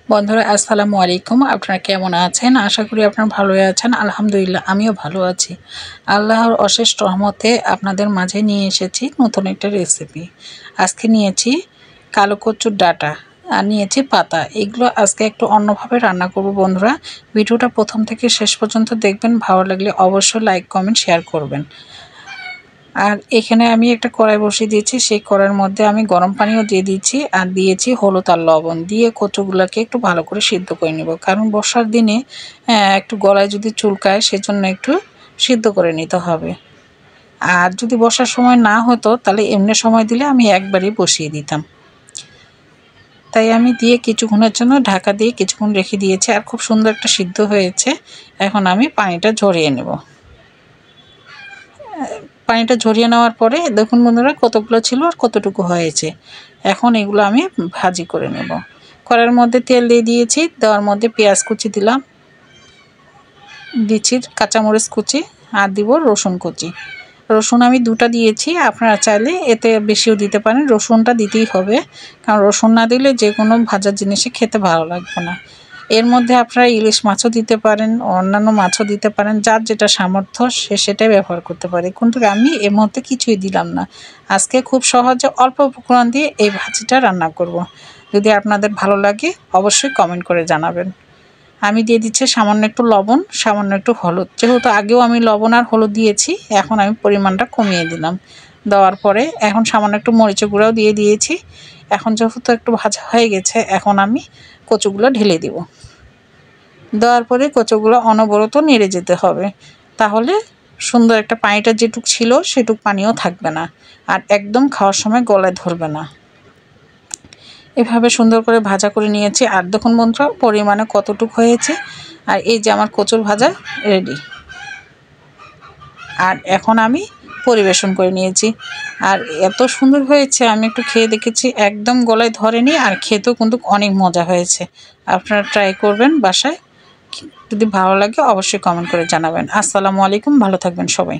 বন্ধুরা আসসালামু আলাইকুম। আপনারা কেমন আছেন? আশা করি আপনারা ভালোই আছেন। আলহামদুলিল্লাহ আমিও ভালো আছি। আল্লাহর অশেষ রহমতে আপনাদের মাঝে নিয়ে এসেছি নতুন একটা রেসিপি। আজকে নিয়েছি কালো কচুর ডাঁটা আর নিয়েছি পাতা। এগুলো আজকে একটু অন্যভাবে রান্না করব বন্ধুরা। ভিডিওটা প্রথম থেকে শেষ পর্যন্ত দেখবেন। ভালো লাগলে অবশ্যই লাইক কমেন্ট শেয়ার করবেন। আর এখানে আমি একটা কড়াই বসিয়ে দিয়েছি, সেই কড়াইয়ের মধ্যে আমি গরম পানিও দিয়ে দিয়েছি আর দিয়েছি হলুদ আর লবণ দিয়ে কচুগুলোকে একটু ভালো করে সিদ্ধ করে নেব, কারণ বর্ষার দিনে একটু গলায় যদি চুলকায় সেজন্য একটু সিদ্ধ করে নিতে হবে। আর যদি বর্ষার সময় না হতো তাহলে এমনি সময় দিলে আমি একবারই বসিয়ে দিতাম। তাই আমি দিয়ে কিছুক্ষণের জন্য ঢাকা দিয়ে কিছুক্ষণ রেখে দিয়েছি আর খুব সুন্দর একটা সিদ্ধ হয়েছে। এখন আমি পানিটা ঝরিয়ে নেব। পানিটা ঝরিয়ে নেওয়ার পরে দেখুন বন্ধুরা কতগুলো ছিল আর কতটুকু হয়েছে। এখন এগুলো আমি ভাজি করে নেব। কড়াইয়ের মধ্যে তেল দিয়ে দিয়েছি, দেওয়ার মধ্যে পেঁয়াজ কুচি দিলাম, দিচ্ছি কাঁচামরিচ কুচি আর দিব রসুন কুচি। রসুন আমি দুটো দিয়েছি, আপনারা চাইলে এতে বেশিও দিতে পারেন। রসুনটা দিতেই হবে, কারণ রসুন না দিলে যে কোনো ভাজার জিনিসে খেতে ভালো লাগবে না। এর মধ্যে আপনারা ইলিশ মাছও দিতে পারেন, অন্যান্য মাছও দিতে পারেন, যার যেটা সামর্থ্য সে সেটাই ব্যবহার করতে পারে। কিন্তু আমি এর মধ্যে কিছুই দিলাম না। আজকে খুব সহজে অল্প উপকরণ দিয়ে এই ভাজিটা রান্না করব। যদি আপনাদের ভালো লাগে অবশ্যই কমেন্ট করে জানাবেন। আমি দিয়ে দিচ্ছি সামান্য একটু লবণ, সামান্য একটু হলুদ। যেহেতু আগেও আমি লবণ আর হলুদ দিয়েছি, এখন আমি পরিমাণটা কমিয়ে দিলাম। দেওয়ার পরে এখন সামান্য একটু মরিচের গুঁড়াও দিয়ে দিয়েছি। এখন যেহেতু একটু ভাজা হয়ে গেছে, এখন আমি কচুগুলো ঢেলে দিব। দেওয়ার পরে কচুগুলো অনবরত নেড়ে যেতে হবে, তাহলে সুন্দর একটা পানিটা যেটুক ছিল সেটুক পানিও থাকবে না আর একদম খাওয়ার সময় গলায় ধরবে না। এভাবে সুন্দর করে ভাজা করে নিয়েছি। আর দেখুন বন্ধুরা পরিমাণে কতটুক হয়েছে। আর এই যে আমার কচুর ভাজা রেডি। আর এখন আমি পরিবেশন করে নিয়েছি। আর এত সুন্দর হয়েছে, আমি একটু খেয়ে দেখেছি, একদম গলায় ধরেনি আর খেতেও কিন্তু অনেক মজা হয়েছে। আপনারা ট্রাই করবেন বাসায়। যদি ভালো লাগে অবশ্যই কমেন্ট করে জানাবেন। আসসালামু আলাইকুম, ভালো থাকবেন সবাই।